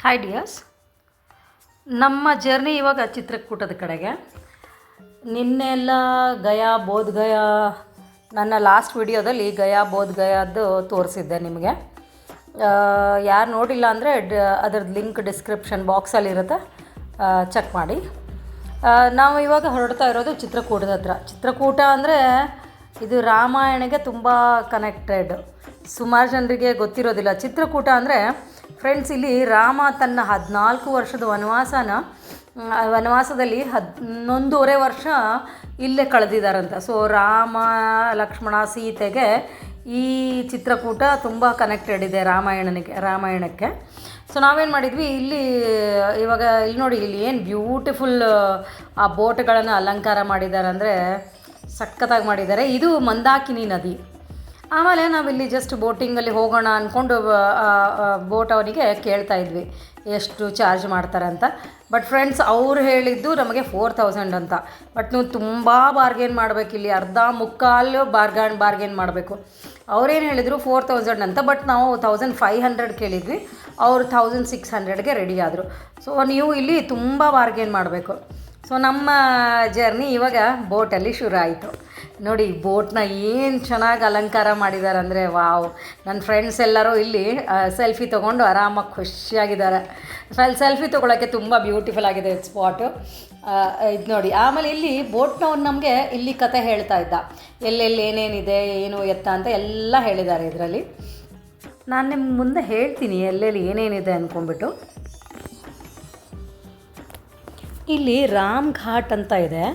Hi dears, ನಮ್ಮ journey ಇವಾಗ ಚಿತ್ರಕೂಟದ ಕಡೆಗೆ. ನಿನ್ನೆ ಎಲ್ಲ ಗಯಾ ಬೋಧ್ ಗಯಾ ನನ್ನ ಲಾಸ್ಟ್ ವಿಡಿಯೋದಲ್ಲಿ ಗಯಾ ಬೋಧ್ ಗಯಾದ್ದು ತೋರಿಸಿದ್ದೆ ನಿಮಗೆ. ಯಾರು ನೋಡಿಲ್ಲ ಅಂದರೆ ಅದರದ್ದು ಲಿಂಕ್ ಡಿಸ್ಕ್ರಿಪ್ಷನ್ ಬಾಕ್ಸಲ್ಲಿರುತ್ತೆ, ಚೆಕ್ ಮಾಡಿ. ನಾವು ಇವಾಗ ಹೊರಡ್ತಾ ಇರೋದು ಚಿತ್ರಕೂಟದ ಹತ್ರ. ಚಿತ್ರಕೂಟ ಅಂದರೆ ಇದು ರಾಮಾಯಣಗೆ ತುಂಬ ಕನೆಕ್ಟೆಡ್. ಸುಮಾರು ಜನರಿಗೆ ಗೊತ್ತಿರೋದಿಲ್ಲ. ಚಿತ್ರಕೂಟ ಅಂದರೆ ಫ್ರೆಂಡ್ಸ್, ಇಲ್ಲಿ ರಾಮ ತನ್ನ 14 ವರ್ಷದ ವನವಾಸದಲ್ಲಿ 11.5 ವರ್ಷ ಇಲ್ಲೇ ಕಳೆದಿದ್ದಾರಂತ. ಸೊ ರಾಮ, ಲಕ್ಷ್ಮಣ, ಸೀತೆಗೆ ಈ ಚಿತ್ರಕೂಟ ತುಂಬ ಕನೆಕ್ಟೆಡ್ ಇದೆ ರಾಮಾಯಣಕ್ಕೆ. ಸೊ ನಾವೇನು ಮಾಡಿದ್ವಿ, ಇವಾಗ ಇಲ್ಲಿ ನೋಡಿ, ಇಲ್ಲಿ ಏನು ಬ್ಯೂಟಿಫುಲ್ ಆ ಬೋಟ್ಗಳನ್ನು ಅಲಂಕಾರ ಮಾಡಿದ್ದಾರೆ ಅಂದರೆ ಸಖತ್ತಾಗಿ ಮಾಡಿದ್ದಾರೆ. ಇದು ಮಂದಾಕಿನಿ ನದಿ. ಆಮೇಲೆ ನಾವಿಲ್ಲಿ ಜಸ್ಟ್ ಬೋಟಿಂಗಲ್ಲಿ ಹೋಗೋಣ ಅಂದ್ಕೊಂಡು ಬೋಟ್ ಅವನಿಗೆ ಕೇಳ್ತಾ ಇದ್ವಿ ಎಷ್ಟು ಚಾರ್ಜ್ ಮಾಡ್ತಾರೆ ಅಂತ. ಬಟ್ ಫ್ರೆಂಡ್ಸ್, ಅವ್ರು ಹೇಳಿದ್ದು ನಮಗೆ 4000 ಅಂತ. ಬಟ್ ನೀವು ತುಂಬ ಬಾರ್ಗೇನ್ ಮಾಡಬೇಕು, ಇಲ್ಲಿ ಅರ್ಧ ಮುಕ್ಕಾಲು ಬಾರ್ಗೇನ್ ಮಾಡಬೇಕು. ಅವ್ರೇನು ಹೇಳಿದರು 4000 ಅಂತ. ಬಟ್ ನಾವು 1500 ಕೇಳಿದ್ವಿ, ಅವರು 1600ಗೆ ರೆಡಿ ಆದರು. ಸೊ ನೀವು ಇಲ್ಲಿ ತುಂಬ ಬಾರ್ಗೇನ್ ಮಾಡಬೇಕು. ಸೊ ನಮ್ಮ ಜರ್ನಿ ಇವಾಗ ಬೋಟಲ್ಲಿ ಶುರು ಆಯಿತು. ನೋಡಿ, ಬೋಟ್ನ ಏನು ಚೆನ್ನಾಗಿ ಅಲಂಕಾರ ಮಾಡಿದ್ದಾರೆ ಅಂದರೆ ವಾವ್. ನನ್ನ ಫ್ರೆಂಡ್ಸ್ ಎಲ್ಲರೂ ಇಲ್ಲಿ ಸೆಲ್ಫಿ ತೊಗೊಂಡು ಆರಾಮಾಗಿ ಖುಷಿಯಾಗಿದ್ದಾರೆ. ಸೆಲ್ಫಿ ತೊಗೊಳಕ್ಕೆ ತುಂಬ ಬ್ಯೂಟಿಫುಲ್ ಆಗಿದೆ ಸ್ಪಾಟು. ಇದು ನೋಡಿ. ಆಮೇಲೆ ಇಲ್ಲಿ ಬೋಟ್ನವ್ರು ನಮಗೆ ಇಲ್ಲಿ ಕತೆ ಹೇಳ್ತಾ ಇದ್ದ, ಎಲ್ಲೆಲ್ಲಿ ಏನೇನಿದೆ, ಏನು ಎತ್ತ ಅಂತ ಎಲ್ಲ ಹೇಳಿದ್ದಾರೆ ಇದರಲ್ಲಿ. ನಾನು ನಿಮ್ಗೆ ಮುಂದೆ ಹೇಳ್ತೀನಿ ಎಲ್ಲೆಲ್ಲಿ ಏನೇನಿದೆ ಅಂದ್ಕೊಂಡ್ಬಿಟ್ಟು. ಇಲ್ಲಿ ರಾಮ್ ಘಾಟ್ ಅಂತ ಇದೆ.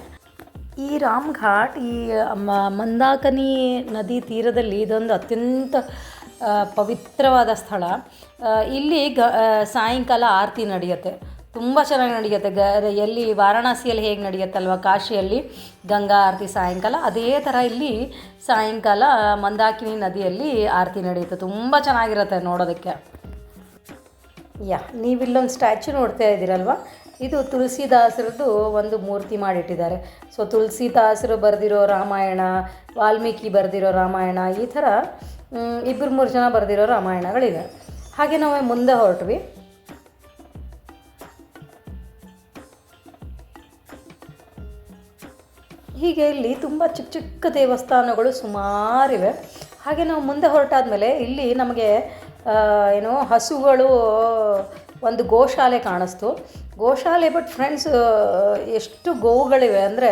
ಈ ರಾಮ್ ಘಾಟ್ ಈ ಮಂದಾಕಿನಿ ನದಿ ತೀರದಲ್ಲಿ ಇದೊಂದು ಅತ್ಯಂತ ಪವಿತ್ರವಾದ ಸ್ಥಳ. ಇಲ್ಲಿ ಸಾಯಂಕಾಲ ಆರತಿ ನಡೆಯುತ್ತೆ, ತುಂಬ ಚೆನ್ನಾಗಿ ನಡೆಯುತ್ತೆ. ಎಲ್ಲಿ ವಾರಾಣಸಿಯಲ್ಲಿ ಹೇಗೆ ನಡೆಯುತ್ತಲ್ವ, ಕಾಶಿಯಲ್ಲಿ ಗಂಗಾ ಆರತಿ ಸಾಯಂಕಾಲ, ಅದೇ ಥರ ಇಲ್ಲಿ ಸಾಯಂಕಾಲ ಮಂದಾಕಿನಿ ನದಿಯಲ್ಲಿ ಆರತಿ ನಡೆಯುತ್ತೆ. ತುಂಬ ಚೆನ್ನಾಗಿರುತ್ತೆ ನೋಡೋದಕ್ಕೆ. ನೀವಿಲ್ಲೊಂದು ಸ್ಟ್ಯಾಚ್ಯೂ ನೋಡ್ತಾ ಇದ್ದೀರಲ್ವ, ಇದು ತುಳಸಿದಾಸರದ್ದು ಒಂದು ಮೂರ್ತಿ ಮಾಡಿಟ್ಟಿದ್ದಾರೆ. ಸೊ ತುಳಸಿದಾಸರು ಬರೆದಿರೋ ರಾಮಾಯಣ, ವಾಲ್ಮೀಕಿ ಬರೆದಿರೋ ರಾಮಾಯಣ, ಈ ಥರ 2-3 ಜನ ಬರೆದಿರೋ ರಾಮಾಯಣಗಳಿವೆ. ಹಾಗೆ ನಾವು ಮುಂದೆ ಹೊರಟ್ವಿ. ಹೀಗೆ ಇಲ್ಲಿ ತುಂಬ ಚಿಕ್ಕ ಚಿಕ್ಕ ದೇವಸ್ಥಾನಗಳು ಸುಮಾರಿವೆ. ಹಾಗೆ ನಾವು ಮುಂದೆ ಹೊರಟಾದ್ಮೇಲೆ ಇಲ್ಲಿ ನಮಗೆ ಹಸುಗಳು, ಒಂದು ಗೋಶಾಲೆ ಕಾಣಿಸ್ತು. ಗೋಶಾಲೆ, ಬಟ್ ಫ್ರೆಂಡ್ಸ್ ಎಷ್ಟು ಗೋವುಗಳಿವೆ ಅಂದರೆ,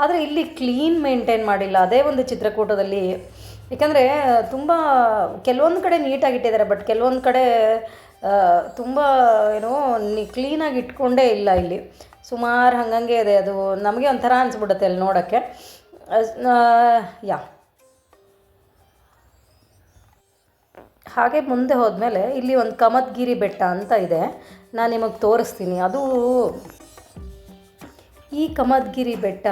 ಆದರೆ ಇಲ್ಲಿ ಕ್ಲೀನ್ ಮೇಂಟೈನ್ ಮಾಡಿಲ್ಲ. ಅದೇ ಒಂದು ಚಿತ್ರಕೂಟದಲ್ಲಿ. ಏಕೆಂದರೆ ತುಂಬ ಕೆಲವೊಂದು ಕಡೆ ನೀಟಾಗಿಟ್ಟಿದ್ದಾರೆ, ಬಟ್ ಕೆಲವೊಂದು ಕಡೆ ತುಂಬ ಕ್ಲೀನಾಗಿ ಇಟ್ಕೊಂಡೇ ಇಲ್ಲ. ಇಲ್ಲಿ ಸುಮಾರು ಹಂಗಂಗೆ ಇದೆ. ಅದು ನಮಗೆ ಒಂಥರ ಅನಿಸ್ಬಿಡುತ್ತೆ ಅಲ್ಲಿ ನೋಡೋಕ್ಕೆ. ಹಾಗೆ ಮುಂದೆ ಹೋದ್ಮೇಲೆ ಇಲ್ಲಿ ಒಂದು ಕಮದ್ಗಿರಿ ಬೆಟ್ಟ ಅಂತ ಇದೆ, ನಾನು ನಿಮಗೆ ತೋರಿಸ್ತೀನಿ. ಈ ಕಮದ್ಗಿರಿ ಬೆಟ್ಟ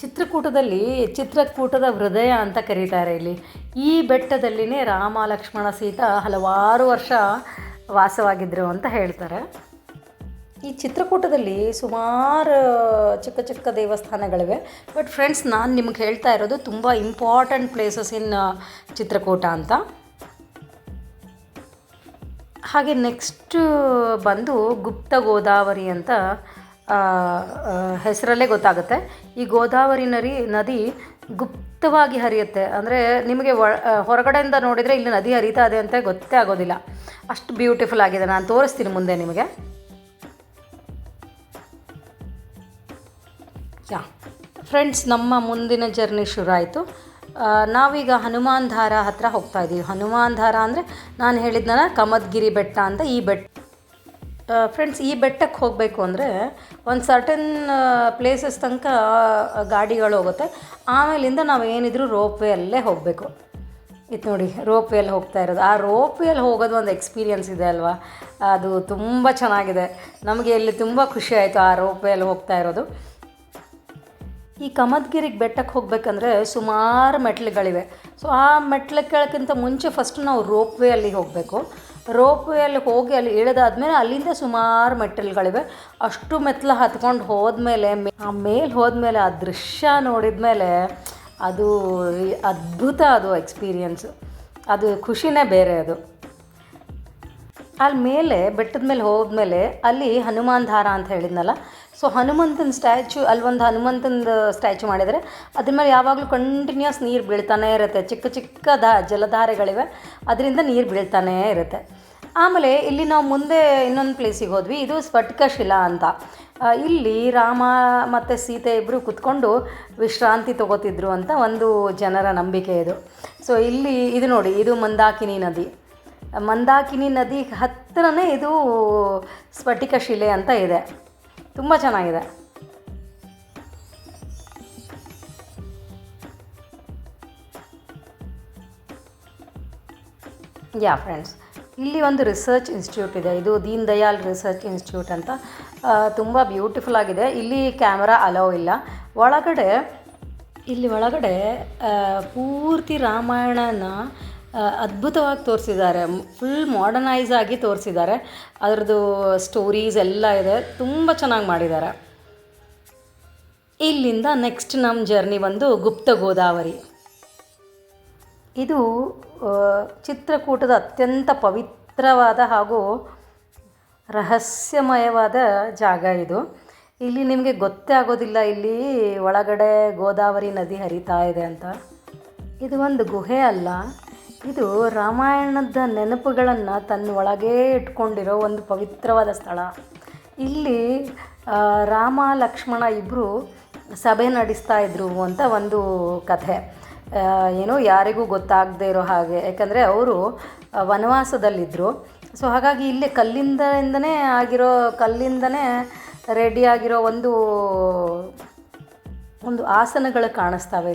ಚಿತ್ರಕೂಟದ ಹೃದಯ ಅಂತ ಕರೀತಾರೆ. ಈ ಬೆಟ್ಟದಲ್ಲಿನೇ ರಾಮ, ಲಕ್ಷ್ಮಣ, ಸೀತಾ ಹಲವಾರು ವರ್ಷ ವಾಸವಾಗಿದ್ದರು ಅಂತ ಹೇಳ್ತಾರೆ. ಈ ಚಿತ್ರಕೂಟದಲ್ಲಿ ಸುಮಾರು ಚಿಕ್ಕ ಚಿಕ್ಕ ದೇವಸ್ಥಾನಗಳಿವೆ. ಬಟ್ ಫ್ರೆಂಡ್ಸ್, ನಾನು ನಿಮಗೆ ಹೇಳ್ತಾ ಇರೋದು ತುಂಬ ಇಂಪಾರ್ಟೆಂಟ್ ಪ್ಲೇಸಸ್ ಇನ್ ಚಿತ್ರಕೂಟ ಅಂತ. ಹಾಗೆ ನೆಕ್ಸ್ಟು ಬಂದು ಗುಪ್ತ ಗೋದಾವರಿ ಅಂತ ಹೆಸರಲ್ಲೇ ಗೊತ್ತಾಗುತ್ತೆ. ಈ ಗೋದಾವರಿ ನದಿ ಗುಪ್ತವಾಗಿ ಹರಿಯುತ್ತೆ. ಅಂದರೆ ನಿಮಗೆ ಹೊರಗಡೆಯಿಂದ ನೋಡಿದರೆ ಇಲ್ಲಿ ನದಿ ಹರಿತಾ ಇದೆ ಅಂತ ಗೊತ್ತೇ ಆಗೋದಿಲ್ಲ, ಅಷ್ಟು ಬ್ಯೂಟಿಫುಲ್ ಆಗಿದೆ. ನಾನು ತೋರಿಸ್ತೀನಿ ಮುಂದೆ ನಿಮಗೆ. ಫ್ರೆಂಡ್ಸ್, ನಮ್ಮ ಮುಂದಿನ ಜರ್ನಿ ಶುರು ಆಯಿತು. ನಾವೀಗ ಹನುಮಾನ್ ಧಾರ ಹತ್ರ ಹೋಗ್ತಾ ಇದ್ದೀವಿ. ಹನುಮಾನ್ ಧಾರ ಅಂದರೆ ನಾನು ಹೇಳಿದ್ನಲ್ಲ, ಕಮದ್ಗಿರಿ ಬೆಟ್ಟ ಅಂತ. ಈ ಬೆಟ್ಟ ಫ್ರೆಂಡ್ಸ್, ಈ ಬೆಟ್ಟಕ್ಕೆ ಹೋಗಬೇಕು ಅಂದರೆ ಒಂದು ಸರ್ಟನ್ ಪ್ಲೇಸಸ್ ತನಕ ಗಾಡಿಗಳು ಹೋಗುತ್ತೆ. ಆಮೇಲಿಂದ ನಾವು ಏನಿದ್ರು ರೋಪ್ ವೇಯಲ್ಲೇ ಹೋಗಬೇಕು. ಇದು ನೋಡಿ, ರೋಪ್ ವೇಯಲ್ಲಿ ಹೋಗ್ತಾ ಇರೋದು. ಆ ರೋಪ್ ವೇಯಲ್ಲಿ ಹೋಗೋದು ಒಂದು ಎಕ್ಸ್ಪೀರಿಯನ್ಸ್ ಇದೆ ಅಲ್ವಾ, ಅದು ತುಂಬ ಚೆನ್ನಾಗಿದೆ. ನಮಗೆ ಇಲ್ಲಿ ತುಂಬ ಖುಷಿ ಆಯಿತು ಆ ರೋಪ್ ವೇಯಲ್ಲಿ ಹೋಗ್ತಾ ಇರೋದು. ಈ ಕಮದ್ಗಿರಿಗೆ ಬೆಟ್ಟಕ್ಕೆ ಹೋಗಬೇಕಂದ್ರೆ ಸುಮಾರು ಮೆಟ್ಲುಗಳಿವೆ. ಸೊ ಆ ಮೆಟ್ಲು ಕೇಳೋಕ್ಕಿಂತ ಮುಂಚೆ ಫಸ್ಟು ನಾವು ರೋಪ್ ವೇಯಲ್ಲಿ ಹೋಗಬೇಕು. ರೋಪ್ ವೇಯಲ್ಲಿ ಹೋಗಿ ಅಲ್ಲಿ ಇಳಿದಾದ್ಮೇಲೆ ಅಲ್ಲಿಂದ ಸುಮಾರು ಮೆಟ್ಟಲುಗಳಿವೆ. ಅಷ್ಟು ಮೆಟ್ಲು ಹತ್ಕೊಂಡು ಹೋದ್ಮೇಲೆ ಹೋದ್ಮೇಲೆ ಆ ದೃಶ್ಯ ನೋಡಿದ ಮೇಲೆ ಅದು ಅದ್ಭುತ. ಅದು ಎಕ್ಸ್ಪೀರಿಯನ್ಸು, ಅದು ಖುಷಿನೇ ಬೇರೆ ಅದು. ಅಲ್ಲಿ ಮೇಲೆ ಬೆಟ್ಟದ ಮೇಲೆ ಹೋದ್ಮೇಲೆ ಅಲ್ಲಿ ಹನುಮಾನ್ ಧಾರ ಅಂತ ಹೇಳಿದ್ನಲ್ಲ, ಸೊ ಹನುಮಂತನ ಸ್ಟ್ಯಾಚು, ಅಲ್ಲೊಂದು ಹನುಮಂತನ ಸ್ಟ್ಯಾಚು ಮಾಡಿದರೆ ಅದ್ರ ಮೇಲೆ ಯಾವಾಗಲೂ ಕಂಟಿನ್ಯೂಸ್ ನೀರು ಬೀಳ್ತಾನೇ ಇರುತ್ತೆ. ಚಿಕ್ಕ ಚಿಕ್ಕ ಜಲಧಾರೆಗಳಿವೆ, ಅದರಿಂದ ನೀರು ಬೀಳ್ತಾನೇ ಇರುತ್ತೆ. ಆಮೇಲೆ ಇಲ್ಲಿ ನಾವು ಮುಂದೆ ಇನ್ನೊಂದು ಪ್ಲೇಸಿಗೆ ಹೋದ್ವಿ. ಇದು ಸ್ಫಟಿಕ ಶಿಲಾ ಅಂತ. ಇಲ್ಲಿ ರಾಮ ಮತ್ತು ಸೀತೆ ಇಬ್ಬರು ಕುತ್ಕೊಂಡು ವಿಶ್ರಾಂತಿ ತೊಗೋತಿದ್ರು ಅಂತ ಒಂದು ಜನರ ನಂಬಿಕೆ ಇದು. ಸೊ ಇಲ್ಲಿ ಇದು ನೋಡಿ, ಇದು ಮಂದಾಕಿನಿ ನದಿ. ಮಂದಾಕಿನಿ ನದಿ ಹತ್ತಿರನೇ ಇದು ಸ್ಫಟಿಕ ಶಿಲೆ ಅಂತ ಇದೆ. ತುಂಬ ಚೆನ್ನಾಗಿದೆ. ಯಾ ಫ್ರೆಂಡ್ಸ್, ಇಲ್ಲಿ ಒಂದು ರಿಸರ್ಚ್ ಇನ್ಸ್ಟಿಟ್ಯೂಟ್ ಇದೆ. ಇದು ದೀನ್ ದಯಾಳ್ ರಿಸರ್ಚ್ ಇನ್ಸ್ಟಿಟ್ಯೂಟ್ ಅಂತ. ತುಂಬ ಬ್ಯೂಟಿಫುಲ್ ಆಗಿದೆ. ಇಲ್ಲಿ ಕ್ಯಾಮ್ರಾ ಅಲೋ ಇಲ್ಲ. ಒಳಗಡೆ ಪೂರ್ತಿ ರಾಮಾಯಣನ ಅದ್ಭುತವಾಗಿ ತೋರಿಸಿದ್ದಾರೆ. ಫುಲ್ ಮಾಡರ್ನೈಸ್ ಆಗಿ ತೋರಿಸಿದ್ದಾರೆ. ಅದರದ್ದು ಸ್ಟೋರೀಸ್ ಎಲ್ಲ ಇದೆ, ತುಂಬ ಚೆನ್ನಾಗಿ ಮಾಡಿದ್ದಾರೆ. ಇಲ್ಲಿಂದ ನೆಕ್ಸ್ಟ್ ನಮ್ಮ ಜರ್ನಿ ಬಂದು ಗುಪ್ತ ಗೋದಾವರಿ. ಇದು ಚಿತ್ರಕೂಟದ ಅತ್ಯಂತ ಪವಿತ್ರವಾದ ಹಾಗೂ ರಹಸ್ಯಮಯವಾದ ಜಾಗ ಇದು. ಇಲ್ಲಿ ನಿಮಗೆ ಗೊತ್ತೇ ಆಗೋದಿಲ್ಲ ಇಲ್ಲಿ ಒಳಗಡೆ ಗೋದಾವರಿ ನದಿ ಹರಿತಾ ಇದೆ ಅಂತ. ಇದು ಒಂದು ಗುಹೆ ಅಲ್ಲ, ಇದು ರಾಮಾಯಣದ ನೆನಪುಗಳನ್ನು ತನ್ನ ಒಳಗೇ ಇಟ್ಕೊಂಡಿರೋ ಒಂದು ಪವಿತ್ರವಾದ ಸ್ಥಳ. ಇಲ್ಲಿ ರಾಮ ಲಕ್ಷ್ಮಣ ಇಬ್ಬರು ಸಭೆ ನಡೆಸ್ತಾ ಇದ್ರು ಅಂತ ಒಂದು ಕಥೆ. ಏನೋ ಯಾರಿಗೂ ಗೊತ್ತಾಗದೇ ಇರೋ ಹಾಗೆ, ಯಾಕಂದರೆ ಅವರು ವನವಾಸದಲ್ಲಿದ್ದರು. ಸೊ ಹಾಗಾಗಿ ಇಲ್ಲೇ ಕಲ್ಲಿಂದನೇ ರೆಡಿಯಾಗಿರೋ ಒಂದು ಆಸನಗಳು ಕಾಣಿಸ್ತಾವೆ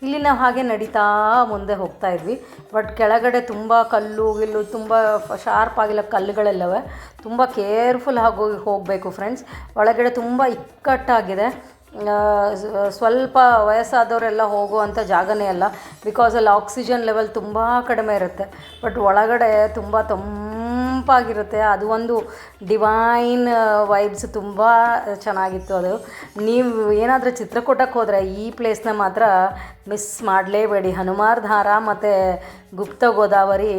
ಇಲ್ಲಿ ನಾವು ಹಾಗೆ ನಡೀತಾ ಮುಂದೆ ಹೋಗ್ತಾ ಇದ್ವಿ. ಬಟ್ ಕೆಳಗಡೆ ತುಂಬ ಕಲ್ಲು ತುಂಬ ಶಾರ್ಪ್ ಆಗಿಲ್ಲ ಕಲ್ಲುಗಳೆಲ್ಲವೆ. ತುಂಬ ಕೇರ್ಫುಲ್ ಆಗಿ ಹೋಗಬೇಕು ಫ್ರೆಂಡ್ಸ್. ಒಳಗಡೆ ತುಂಬ ಇಕ್ಕಟ್ಟಾಗಿದೆ. ಸ್ವಲ್ಪ ವಯಸ್ಸಾದವರೆಲ್ಲ ಹೋಗುವಂಥ ಜಾಗನೇ ಅಲ್ಲ, ಬಿಕಾಸ್ ಅಲ್ಲಿ ಆಕ್ಸಿಜನ್ ಲೆವೆಲ್ ತುಂಬ ಕಡಿಮೆ ಇರುತ್ತೆ. ಬಟ್ ಒಳಗಡೆ ತುಂಬ ತಂಪಾಗಿರುತ್ತೆ. ಅದು ಒಂದು ಡಿವೈನ್ ವೈಬ್ಸ್, ತುಂಬ ಚೆನ್ನಾಗಿತ್ತು ಅದು. ನೀವು ಏನಾದರೂ ಚಿತ್ರಕೂಟಕ್ಕೆ ಹೋದರೆ ಈ ಪ್ಲೇಸ್ನ ಮಾತ್ರ ಮಿಸ್ ಮಾಡಲೇಬೇಡಿ. ಹನುಮಾನ್ ಧಾರ ಮತ್ತು ಗುಪ್ತ ಗೋದಾವರಿ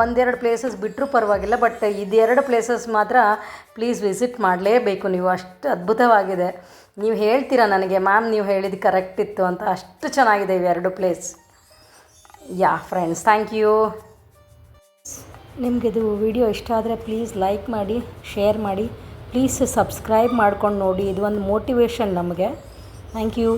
ಒಂದೆರಡು ಪ್ಲೇಸಸ್ ಬಿಟ್ಟರೂ ಪರವಾಗಿಲ್ಲ, ಬಟ್ ಇದೆರಡು ಪ್ಲೇಸಸ್ ಮಾತ್ರ ಪ್ಲೀಸ್ ವಿಸಿಟ್ ಮಾಡಲೇಬೇಕು ನೀವು. ಅಷ್ಟು ಅದ್ಭುತವಾಗಿದೆ. ನೀವು ಹೇಳ್ತೀರಾ ನನಗೆ, ಮ್ಯಾಮ್ ನೀವು ಹೇಳಿದ್ದು ಕರೆಕ್ಟ್ ಇತ್ತು ಅಂತ. ಅಷ್ಟು ಚೆನ್ನಾಗಿದೆ ಇವೆರಡು ಪ್ಲೇಸ್. ಯಾ ಫ್ರೆಂಡ್ಸ್, ಥ್ಯಾಂಕ್ ಯು. ನಿಮಗಿದು ವಿಡಿಯೋ ಇಷ್ಟ ಆದರೆ ಪ್ಲೀಸ್ ಲೈಕ್ ಮಾಡಿ, ಶೇರ್ ಮಾಡಿ, ಪ್ಲೀಸ್ ಸಬ್ಸ್ಕ್ರೈಬ್ ಮಾಡ್ಕೊಂಡು ನೋಡಿ. ಇದು ಒಂದು ಮೋಟಿವೇಶನ್ ನಮಗೆ. Thank you.